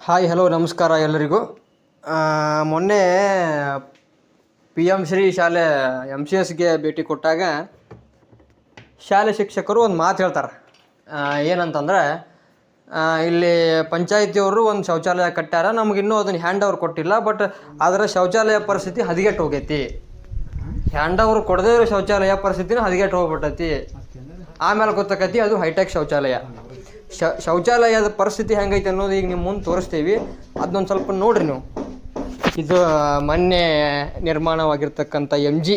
Hi hello ನಮಸ್ಕಾರ ಎಲ್ಲರಿಗೂ. ಮೊನ್ನೆ PM ಶ್ರೀ ಶಾಲೆ MCSಗೆ ಭೇಟಿ ಕೊಟ್ಟಾಗ ಶಾಲೆ ಶಿಕ್ಷಕರು ಒಂದು ಮಾತು ಹೇಳ್ತಾರೆ. ಏನಂತಂದರೆ, ಇಲ್ಲಿ ಪಂಚಾಯತಿಯವರು ಒಂದು ಶೌಚಾಲಯ ಕಟ್ಟ್ಯಾರ, ನಮಗಿನ್ನೂ ಅದನ್ನು ಹ್ಯಾಂಡ್ ಓವರ್ ಕೊಟ್ಟಿಲ್ಲ, ಬಟ್ ಅದರ ಶೌಚಾಲಯ ಪರಿಸ್ಥಿತಿ ಹದಗೆಟ್ಟು ಹೋಗೈತಿ. ಹ್ಯಾಂಡ್ ಓವರ್ ಕೊಡದೇ ಇರೋ ಶೌಚಾಲಯ ಪರಿಸ್ಥಿತಿನ ಹದಗೆಟ್ಟು ಹೋಗ್ಬಿಟ್ಟೈತಿ. ಆಮೇಲೆ ಗೊತ್ತಾಕೈತಿ ಅದು ಹೈಟೆಕ್ ಶೌಚಾಲಯ. ಶೌಚಾಲಯದ ಪರಿಸ್ಥಿತಿ ಹೆಂಗೈತೆ ಅನ್ನೋದು ಈಗ ನಿಮ್ಮ ಮುಂದೆ ತೋರಿಸ್ತೀವಿ. ಅದನ್ನೊಂದು ಸ್ವಲ್ಪ ನೋಡ್ರಿ ನೀವು. ಇದು ಮೊನ್ನೆ ನಿರ್ಮಾಣವಾಗಿರ್ತಕ್ಕಂಥ MG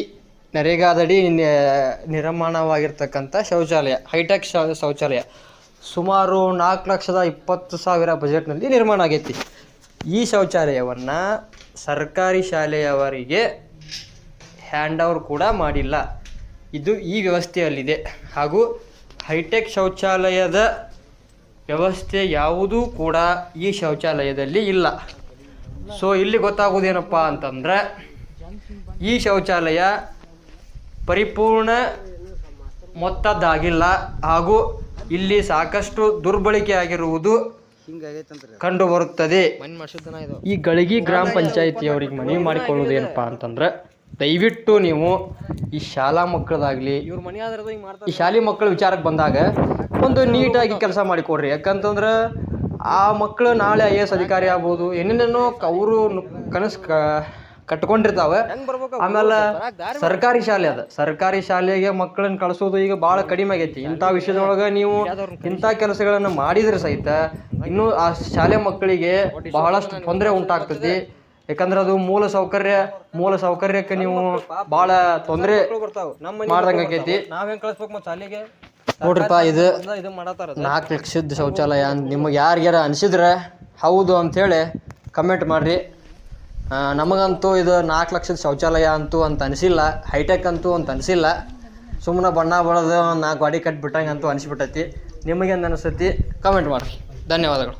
ನರೇಗಾದಡಿ ನಿರ್ಮಾಣವಾಗಿರ್ತಕ್ಕಂಥ ಶೌಚಾಲಯ, ಹೈಟೆಕ್ ಶೌಚಾಲಯ. ಸುಮಾರು 4,20,000 ಬಜೆಟ್ನಲ್ಲಿ ನಿರ್ಮಾಣ ಆಗೈತಿ. ಈ ಶೌಚಾಲಯವನ್ನು ಸರ್ಕಾರಿ ಶಾಲೆಯವರಿಗೆ ಹ್ಯಾಂಡ್ ಓವರ್ ಕೂಡ ಮಾಡಿಲ್ಲ. ಇದು ಈ ವ್ಯವಸ್ಥೆಯಲ್ಲಿದೆ. ಹಾಗೂ ಹೈಟೆಕ್ ಶೌಚಾಲಯದ ವ್ಯವಸ್ಥೆ ಯಾವುದೂ ಕೂಡ ಈ ಶೌಚಾಲಯದಲ್ಲಿ ಇಲ್ಲ. ಸೊ ಇಲ್ಲಿ ಗೊತ್ತಾಗೋದೇನಪ್ಪ ಅಂತಂದರೆ, ಈ ಶೌಚಾಲಯ ಪರಿಪೂರ್ಣ ಮೊತ್ತದ್ದಾಗಿಲ್ಲ ಹಾಗೂ ಇಲ್ಲಿ ಸಾಕಷ್ಟು ದುರ್ಬಳಕೆ ಆಗಿರುವುದು ಕಂಡು ಬರುತ್ತದೆ. ಈ ಗಳಿಗಿ ಗ್ರಾಮ ಪಂಚಾಯಿತಿಯವ್ರಿಗೆ ಮನವಿ ಮಾಡಿಕೊಳ್ಳೋದೇನಪ್ಪ ಅಂತಂದ್ರೆ, ದಯವಿಟ್ಟು ನೀವು ಈ ಶಾಲಾ ಮಕ್ಕಳದಾಗಲಿ ಈ ಶಾಲೆ ಮಕ್ಕಳ ವಿಚಾರಕ್ಕೆ ಬಂದಾಗ ಒಂದು ನೀಟಾಗಿ ಕೆಲಸ ಮಾಡಿಕೊಡ್ರಿ. ಯಾಕಂತಂದ್ರೆ ಆ ಮಕ್ಕಳು ನಾಳೆ IAS ಅಧಿಕಾರಿ ಆಗ್ಬೋದು, ಏನೇನೇನೋ ಅವರು ಕನಸು ಕಟ್ಕೊಂಡಿರ್ತಾವೆ. ಆಮೇಲೆ ಸರ್ಕಾರಿ ಶಾಲೆ ಅದ, ಸರ್ಕಾರಿ ಶಾಲೆಗೆ ಮಕ್ಕಳನ್ನ ಕಳಿಸೋದು ಈಗ ಭಾಳ ಕಡಿಮೆ ಆಗೈತಿ. ಇಂಥ ವಿಷಯದೊಳಗೆ ನೀವು ಇಂಥ ಕೆಲಸಗಳನ್ನು ಮಾಡಿದ್ರೆ ಸಹಿತ ಇನ್ನೂ ಆ ಶಾಲೆ ಮಕ್ಕಳಿಗೆ ಬಹಳಷ್ಟು ತೊಂದರೆ ಉಂಟಾಗ್ತದೆ. ಯಾಕಂದ್ರೆ ಅದು ಮೂಲ ಸೌಕರ್ಯಕ್ಕೆ ನೀವು ಭಾಳ ತೊಂದರೆ ಮಾಡ್ದಂಗೆ ಆಕೈತಿ. ನೋಡ್ರಿಪ್ಪ, ಇದು 4 ಲಕ್ಷದ ಶೌಚಾಲಯ ಅಂತ ನಿಮಗೆ ಯಾರಿಗಾರ ಅನಿಸಿದ್ರೆ ಹೌದು ಅಂಥೇಳಿ ಕಮೆಂಟ್ ಮಾಡಿರಿ. ನಮಗಂತೂ ಇದು 4 ಲಕ್ಷದ ಶೌಚಾಲಯ ಅಂತೂ ಅಂತ ಅನಿಸಿಲ್ಲ, ಹೈಟೆಕ್ ಅಂತೂ ಅಂತ ಅನಿಸಿಲ್ಲ. ಸುಮ್ಮನೆ ಬಣ್ಣ ಬಳ್ದು 4 ಗಾಡಿ ಕಟ್ಟಿಬಿಟ್ಟಂಗೆ ಅಂತೂ ಅನಿಸ್ಬಿಟ್ಟೈತಿ. ನಿಮಗೇನು ಅನಿಸ್ತೈತಿ ಕಮೆಂಟ್ ಮಾಡಿರಿ. ಧನ್ಯವಾದಗಳು.